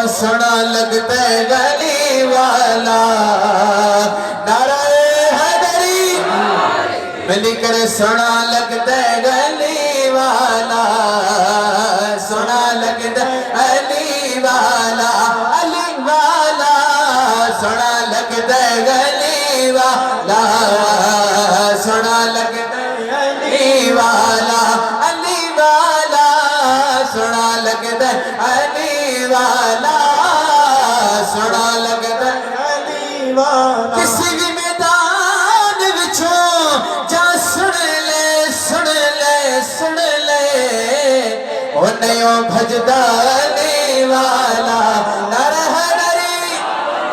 سونا لگتا ہے گلی والا نعرہ حیدری ملی کر سونا لگتا ہے گلی والا سونا لگتا ہے علی والا سونا لگتا ہے گلی والا سونا لگتا ہے علی والا سونا لگتا ہے علی والا سونا لگتا ہے علی والا کسی بھی میدان وچوں جا سن لے او نیوں بھجدا علی والا نعرہ حیدری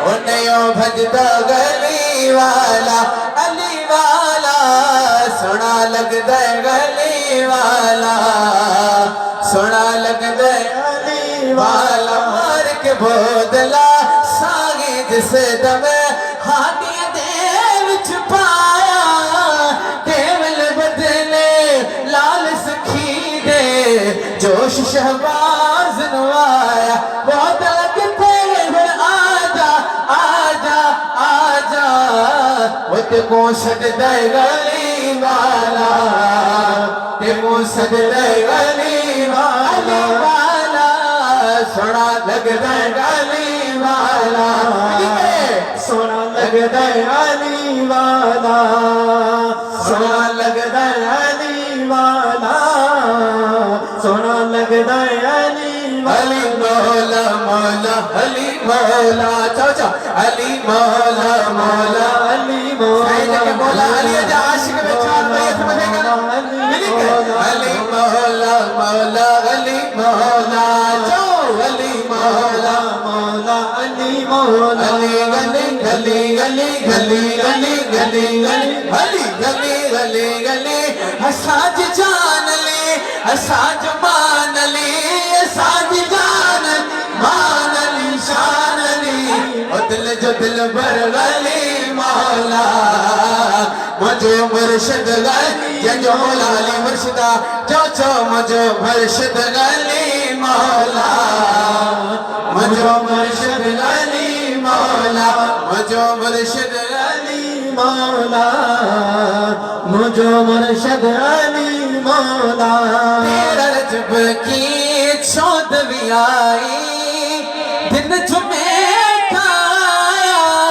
او نیوں بھجدا گلی والا علی والا سونا لگدا ہے گلی والا سونا لگدا ہے علی والا مار کے بودلا ساگی جس دم ہاتھیاں دے وچ پایا دیول بدلے لال سکھی دے جوش شہباز نوایا بودلا کتے پھر آجا وہ تے کو سد دے گلی والا تے کو سد دے گلی والا سونا لگدا ہے گلی والا سونا لگدا ہے علی والا سونا لگدا ہے علی والا سونا لگدا ہے علی مولا مولا علی مولا چاچا علی مولا مولا علی مولا علی عاشق میں چار بیت بنے گا علی مولا مولا علی مولا علی مولا مولا علی مولا گلی گلی گلی گلی گلی گلی گلی گلی گلی اساج جان لی اساج مان لی اساج جان مان لی شان لی او دل جو دل بر گلی مولا مجھے مرشد گلی جو مولا علی مرشدہ جو مجھے مرشد گلی مولا مجھے مرشد گلی مولا مجھے مرشد علی مولا مجھے مرشد علی مولا تیرا رجب کی چودھویں آئی دن جمعے کا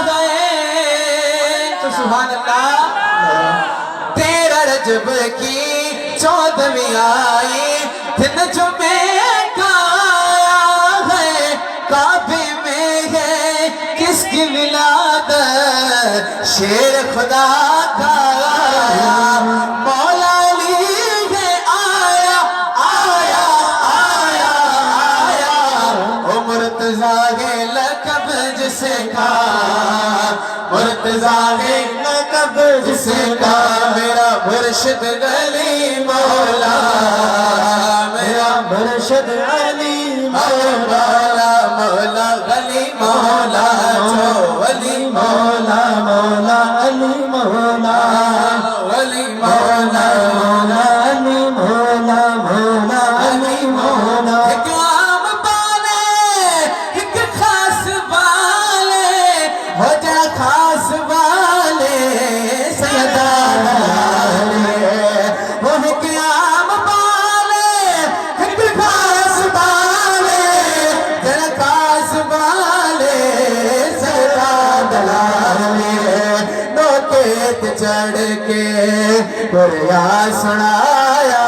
گئے تو سبحان اللہ تیرا رجب کی چودھویں آئی دن جمعے کا گئے کعبے میں ہے کس کی ولادت شیر خدا کا مولا علی ہے آیا آیا آیا آیا او مرتضیٰ ہے لقب جسے کا مرتضیٰ ہے لقب جسے کا میرا مرشد گلی مولا میرا مرشد علی مولا مولا گلی مولا علی مولا مولا علی مولا علی مولا مولا علی مولا مولا علی مولا ایک عام بالے ایک خاص بالے ہو جا خاص بالے سیدہ وہ ایک عام بالے ایک خاص بالے جڑا خاص بالے چڑھ کے قرآ سنایا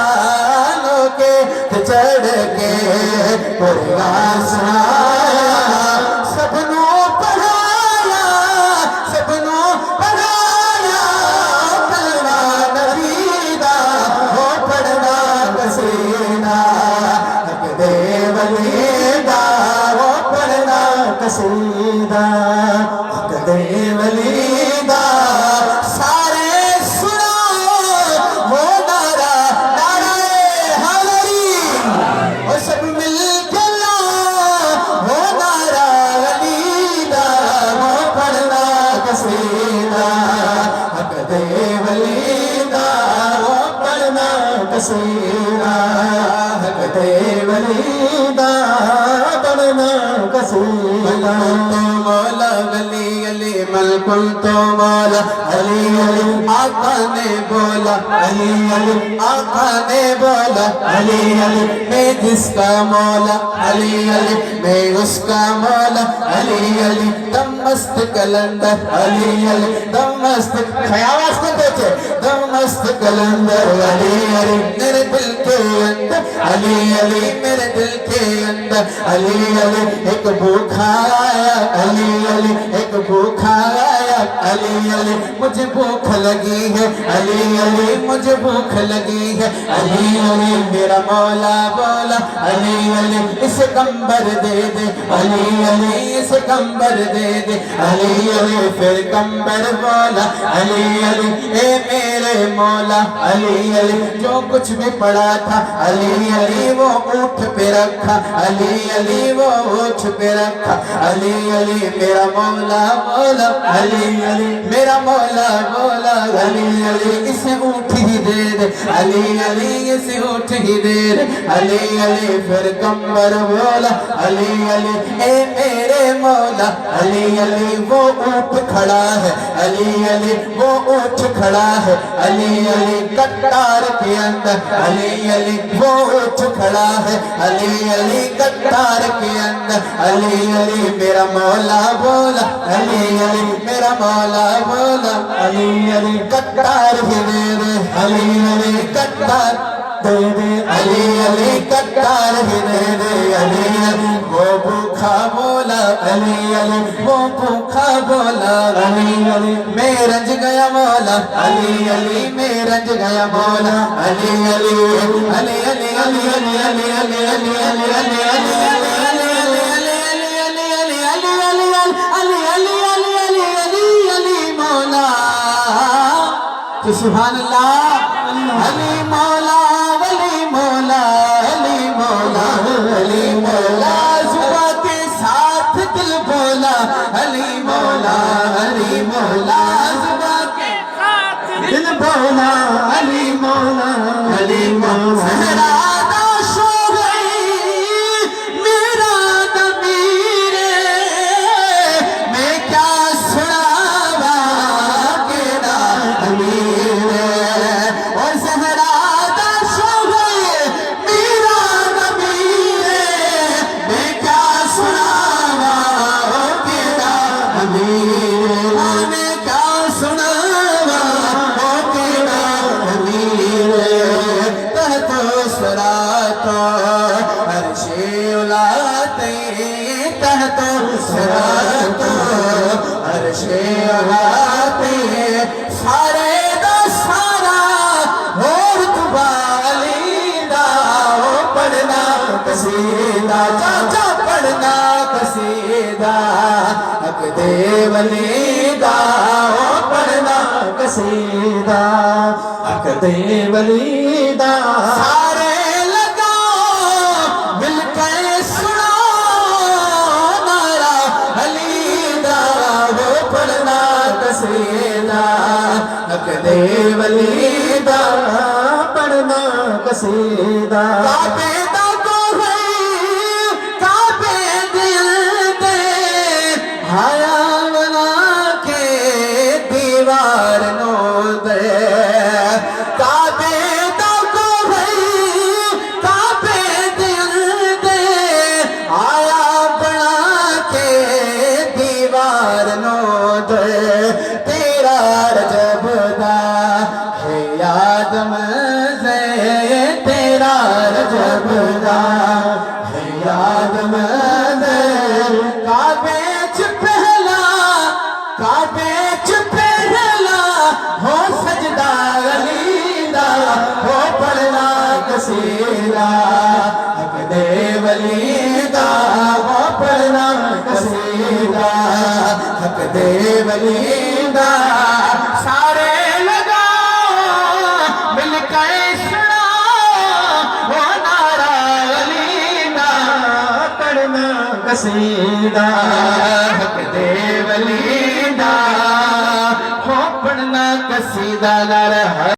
لوکے چڑھ کے قرآ سنایا سب نو پڑھایا کلمہ نبی دا ہو پڑھنا قصیدہ حق دے ولی دا ہو پڑھنا قصیدہ حق دے ولی دا قصیدہ حق دے ولی دا پڑھنا قصیدہ مولا علی علی ملکن تو مولا علی علی آقا نے بولا علی علی آقا نے بولا علی علی میں جس کا مولا علی علی میں اس کا مولا علی علی دم مست کلندر علی علی دم مست آواز کو دیکھے دم مست کلندر علی علی میرے دل کے اندر علی علی میرے دل کے اندر علی علی ایک بھوکا آیا علی علی ایک بھوکا آیا علی علی مجھے بھوک لگی ہے علی علی مجھے بھوک لگی ہے علی علی میرا مولا بولا علی علی اسے کمبر دے دے علی علی اسے کمبر دے دے علی علی پھر کمبر بولا علی علی اے میرے مولا علی علی جو کچھ بھی پڑا تھا علی علی وہ اونٹ پہ رکھا علی علی وہ اونٹ پہ رکھا علی علی میرا مولا بولا علی علی میرا مولا بولا علی علی اسے اونٹ ہی دے دے علی علی اسے اونٹ ہی دے دے علی علی پھر کمبر بولا علی علی اے میرے مولا علی علی وہ اونٹ کھڑا ہے علی علی وہ اونٹ کھڑا ہے علی علی کٹار کے اندر علی علی وہ اونٹ کھڑا ہے علی علی کٹار کے اندر علی علی میرا مولا بولا علی علی میرا مولا بولا علی علی کٹار ہی دے دے علی علی کٹار دے دے علی علی کٹار ہی دے دے علی علی وہ بھوکا بولا علی علی وہ بھوکا بولا علی علی میں رنج گیا مولا علی علی میں رنج گیا مولا علی علی علی علی علی علی علی علی علی علی علی علی مولا سبحان اللہ علی مولا علی مولا علی مولا علی مولا زباں کے ساتھ دل بولا علی مولا علی مولا زباں کے ساتھ دل بولا علی مولا علی مولا سہراداش ہو گئی میرا ضمیر میں کیا سناوا تیرا امیر اور سہراداش ہو گئی میرا ضمیر میں کیا سناوا تیرا امیر میں کیا سناوا تیرا امیر تحت صراط عرش الاتے تحت صراط عرش الاتے سارے دا سارا اور تبالی دا پڑھنا قصیدہ چاچا پڑھنا قصیدہ حق دے ولی دا پڑھنا قصیدہ حق دے ولی دا سارے لگا مل کر سنا نعرہ علی دا وہ پڑھنا قصیدہ حق دے ولی دا پڑھنا قصیدہ کعبے دا کو ہے کعبے دل دے ہایا بنا کے دیوار نو دے کعبے دا کو ہے کعبے دل دے آیا بنا کے دیوار نو دے تیرا رجب دا ہے یاد مزے تیرا رجب دا ہے یاد مزے کعبے چ پہلا کعبے چ پہلا ہو سجدہ علی دا ہو پڑھنا قصیدہ حق دے ولی دا ہو پڑھنا قصیدہ حق دے ولی دا سارے لگا مل کر سنا وہ نعرہ علی دا پڑھنا قصیدہ حق دے ولی دا ہو پڑھنا قصیدہ نعرہ